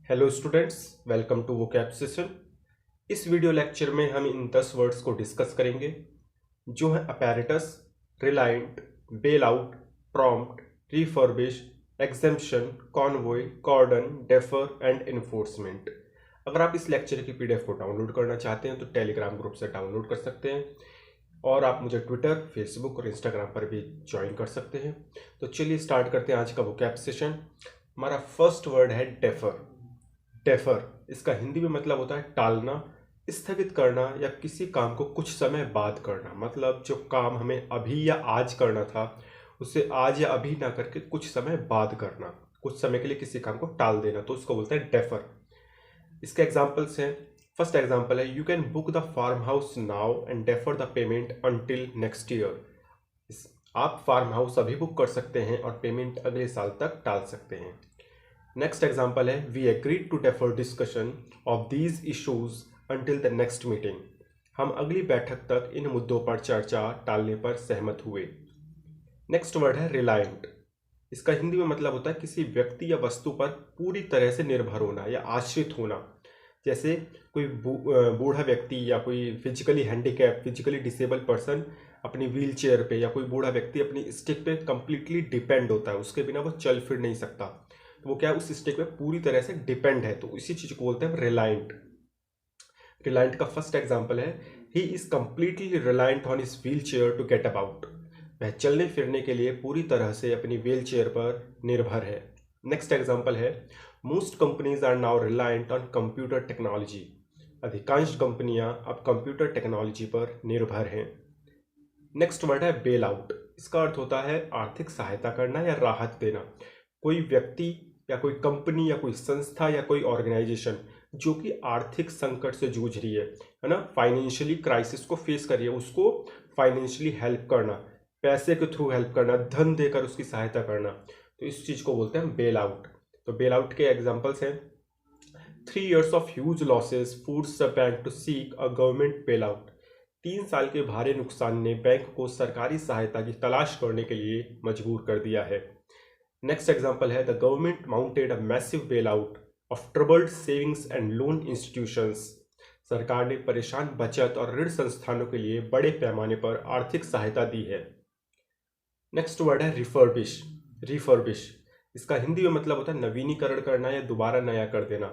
Hello students, welcome to vocab session. इस video lecture में हम इन 10 वर्ड्स को डिस्कस करेंगे जो है apparatus, reliant, bail out, prompt, refurbish, exemption, convoy, cordon, defer and enforcement. अगर आप इस लेक्चर की पीडीएफ को डाउनलोड करना चाहते हैं तो टेलीग्राम ग्रुप से डाउनलोड कर सकते हैं और आप मुझे ट्विटर, फेसबुक और इंस्टाग्राम पर भी ज्वाइन कर सकते हैं। तो चलिए स्टार्ट करते हैं आज का वोकैब सेशन। हमारा फर्स्ट वर्ड है डेफर। डेफर इसका हिंदी में मतलब होता है टालना, स्थगित करना या किसी काम को कुछ समय बाद करना। मतलब जो काम हमें अभी या आज करना था उसे आज या अभी ना करके कुछ समय बाद करना, कुछ समय के लिए किसी काम को टाल देना, तो उसको बोलते हैं डेफर। इसके एग्जाम्पल्स हैं। फर्स्ट एग्जाम्पल है, you can book the farm house now and defer the payment until next year. आप फार्म हाउस अभी बुक कर सकते हैं और पेमेंट अगले साल तक टाल सकते हैं। नेक्स्ट एग्जाम्पल है, we agreed to defer discussion of these issues until the next meeting. हम अगली बैठक तक इन मुद्दों पर चर्चा टालने पर सहमत हुए। नेक्स्ट वर्ड है रिलायंट। इसका हिंदी में मतलब होता है किसी व्यक्ति या वस्तु पर पूरी तरह से निर्भर होना या आश्रित होना। जैसे कोई बूढ़ा व्यक्ति या कोई physically handicap, physically disable person अपनी व्हील चेयर पे, या कोई बूढ़ा व्यक्ति अपनी स्टिक पे कंप्लीटली डिपेंड होता है, उसके बिना वो चल फिर नहीं सकता, तो वो क्या है, उस स्टिक पे पूरी तरह से डिपेंड है, तो इसी चीज को बोलते हैं रिलायंट। रिलायंट का फर्स्ट एग्जांपल है, he is completely reliant on his wheel chair to get about. वह चलने फिरने के लिए पूरी तरह से अपनी व्हील चेयर पर निर्भर है। नेक्स्ट एग्जांपल है, most companies are now reliant on computer technology. अधिकांश कंपनियां अब कंप्यूटर टेक्नोलॉजी पर निर्भर हैं। नेक्स्ट वर्ड है बेल आउट। इसका अर्थ होता है आर्थिक सहायता करना या राहत देना। कोई व्यक्ति या कोई कंपनी या कोई संस्था या कोई ऑर्गेनाइजेशन जो कि आर्थिक संकट से जूझ रही है ना, फाइनेंशियली क्राइसिस को फेस कर रही है, उसको फाइनेंशियली हेल्प करना, पैसे के थ्रू हेल्प करना, धन देकर उसकी सहायता करना, तो इस चीज को बोलते हैं बेल आउट। तो बेल आउट के एग्जांपल्स हैं, 3 years of huge losses forced the bank to seek a government bailout। 3 साल के भारी नुकसान ने बैंक को सरकारी सहायता की तलाश करने के लिए मजबूर कर दिया है। नेक्स्ट एग्जांपल है, the government mounted a massive bail out of troubled savings and loan institutions. सरकार ने परेशान बचत और ऋण संस्थानों के लिए बड़े पैमाने पर आर्थिक सहायता दी है। नेक्स्ट वर्ड है रिफर्बिश। रिफर्बिश इसका हिंदी में मतलब होता है नवीनीकरण करना या दोबारा नया कर देना।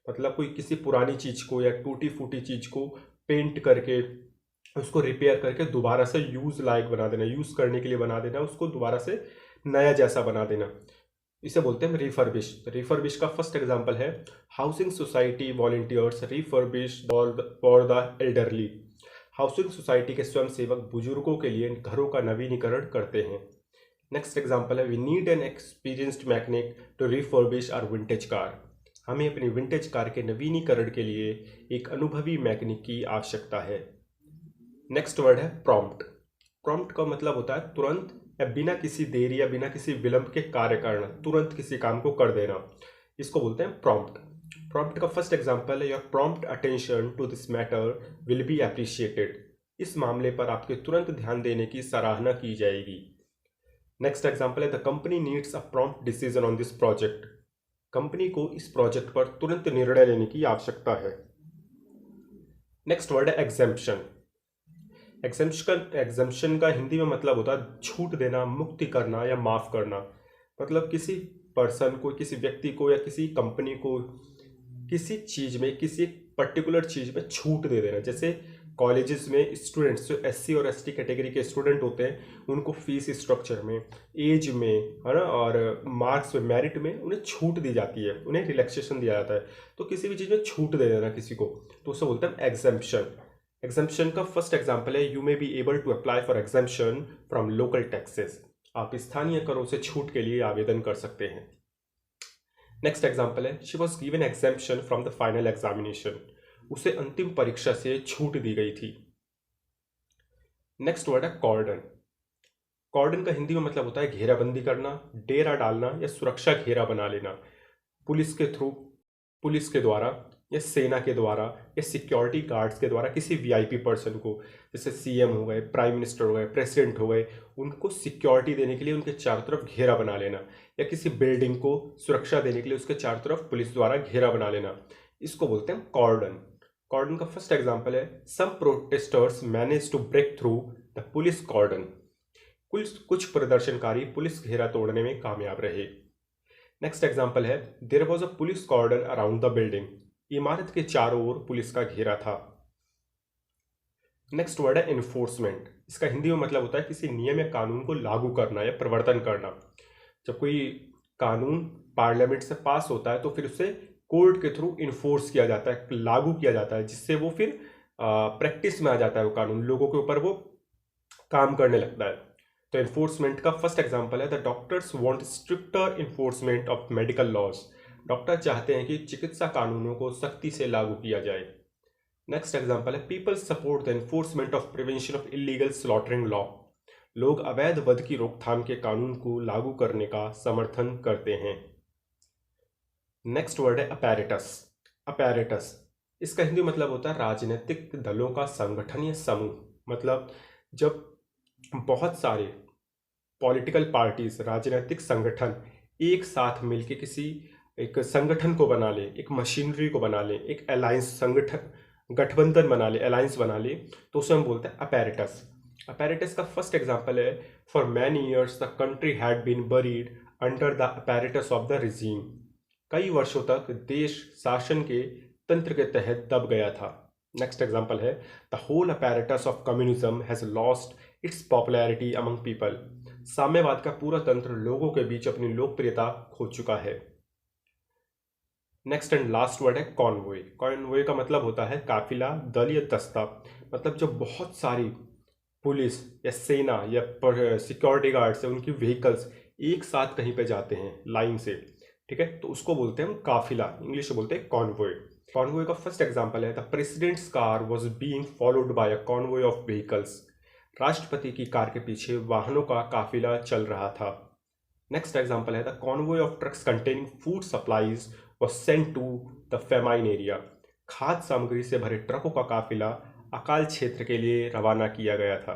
मतलब कोई किसी पुरानी चीज को या टूटी फूटी चीज को पेंट करके, उसको रिपेयर करके दोबारा से यूज लायक बना देना, यूज करने के लिए बना देना, उसको दोबारा से नया जैसा बना देना, इसे बोलते हैं रिफर्बिश। रिफर्बिश का फर्स्ट एग्जांपल है, housing society volunteers refurbish for the elderly. Housing society के स्वयंसेवक बुजुर्गों के लिए घरों का नवीनीकरण करते हैं। नेक्स्ट एग्जांपल है, we need an experienced mechanic to refurbish our vintage car. हमें अपनी विंटेज कार के नवीनीकरण के लिए एक अनुभवी मैकेनिक की आवश्यकता है। नेक्स्ट वर्ड है प्रॉम्प्ट। प्रॉम्प्ट का मतलब होता है तुरंत या बिना किसी देरी या बिना किसी विलंब के कार्य करना, तुरंत किसी काम को कर देना, इसको बोलते हैं प्रॉम्प्ट। प्रॉम्प्ट का फर्स्ट एग्जांपल है, your prompt attention to this matter will be appreciated. इस मामले पर आपके तुरंत ध्यान देने की सराहना की जाएगी। नेक्स्ट एग्जांपल है, the company needs a prompt decision on this project. Company को इस प्रोजेक्ट पर तुरंत निर्णय लेने की आवश्यकता है। नेक्स्ट वर्ड है एग्जेम्पशन। एग्जेम्पशन का हिंदी में मतलब होता है छूट देना, मुक्ति करना या माफ करना। मतलब किसी पर्सन को, किसी व्यक्ति को या किसी कंपनी को किसी चीज में, किसी पर्टिकुलर चीज में छूट दे देना। जैसे कॉलेजेस में स्टूडेंट्स जो एससी और एसटी कैटेगरी के स्टूडेंट होते हैं, उनको फीस स्ट्रक्चर में, एज में, है ना, और मार्क्स में, मेरिट में उन्हें छूट दी जाती है, उन्हें रिलैक्सेशन दिया जाता है। तो किसी भी चीज़ में छूट दे देना किसी को, तो उसे बोलते हैं एग्जेम्पशन। एग्जेम्पशन का फर्स्ट एग्जाम्पल है, you may be able to apply for exemption from local taxes. आप स्थानीय करों से छूट के लिए आवेदन कर सकते हैं। नेक्स्ट एग्जाम्पल है, she was given exemption from the final examination. उसे अंतिम परीक्षा से छूट दी गई थी। नेक्स्ट वर्ड है कॉर्डन। कॉर्डन का हिंदी में मतलब होता है घेराबंदी करना, डेरा डालना या सुरक्षा घेरा बना लेना। पुलिस के द्वारा या सेना के द्वारा या सिक्योरिटी गार्ड्स के द्वारा किसी वीआईपी पर्सन को, जैसे सीएम हो गए, प्राइम मिनिस्टर हो गए, प्रेसिडेंट हो गए, उनको सिक्योरिटी देने के लिए उनके चारों तरफ घेरा बना लेना, या किसी बिल्डिंग को सुरक्षा देने के लिए उसके चारों तरफ पुलिस द्वारा घेरा बना लेना, इसको बोलते हैं कॉर्डन। कॉर्डन का फर्स्ट एग्जाम्पल है some protesters manage to break through the police cordon. कुछ प्रदर्शनकारी पुलिस घेरा तोड़ने में कामयाब रहे। नेक्स्ट एग्जाम्पल है there was a police cordon around the building. इमारत के चारों ओर पुलिस का घेरा था। नेक्स्ट वर्ड है इन्फोर्समेंट। इसका हिंदी में मतलब होता है किसी नियम या कानून को लागू करना या प्रवर्तन करना। जब कोई कानून पार्लियामेंट से पास होता है तो फिर उसे कोर्ट के थ्रू इन्फोर्स किया जाता है, लागू किया जाता है, जिससे वो फिर प्रैक्टिस में आ जाता है वो कानून, लोगों के ऊपर वो काम करने लगता है। तो इन्फोर्समेंट का फर्स्ट एग्जांपल है the doctors want stricter enforcement of medical laws. Doctor चाहते हैं कि चिकित्सा कानूनों को सख्ती से लागू किया जाए। नेक्स्ट एग्जांपल है people support the enforcement of prevention of illegal slaughtering law. लोग अवैध वध की रोकथाम के कानून को लागू करने का समर्थन करते हैं। नेक्स्ट वर्ड है अपैरेटस। अपैरेटस इसका हिंदी मतलब होता है राजनीतिक दलों का संगठन या समूह। मतलब जब बहुत सारे पॉलिटिकल पार्टीज, राजनीतिक संगठन एक साथ मिलकर किसी एक संगठन को बना ले, एक मशीनरी को बना ले, एक अलायंस संगठन गठबंधन बना ले, अलायंस बना ले, तो उसे हम बोलते हैं अपैरेटस। अपैरेटस का फर्स्ट एग्जांपल है for many years the country had been buried under the apparatus of the regime. कई वर्षों तक देश शासन के तंत्र के तहत दब गया था। नेक्स्ट एग्जांपल है the whole apparatus of communism has lost its popularity among people. साम्यवाद का पूरा तंत्र लोगों के बीच अपनी लोकप्रियता खो चुका है। नेक्स्ट एंड लास्ट वर्ड है कॉन्वॉय। कॉन्वॉय का मतलब होता है काफिला, दल या दस्ता। मतलब जब बहुत सारी पुलिस या सेना या सिक्योरिटी गार्ड्स है उनकी व्हीकल्स एक साथ कहीं पे जाते हैं लाइन से, ठीक है, तो उसको बोलते हैं हम काफिला, इंग्लिश में बोलते हैं कॉन्वॉय। कॉन्वॉय का फर्स्ट एग्जांपल है the president's car was being followed by a convoy of vehicles. राष्ट्रपति की कार के पीछे वाहनों का काफिला चल रहा था। नेक्स्ट एग्जांपल है the convoy of trucks containing food supplies was sent to the famine area. खाद्य सामग्री से भरे ट्रकों का काफिला अकाल क्षेत्र के लिए रवाना किया गया था।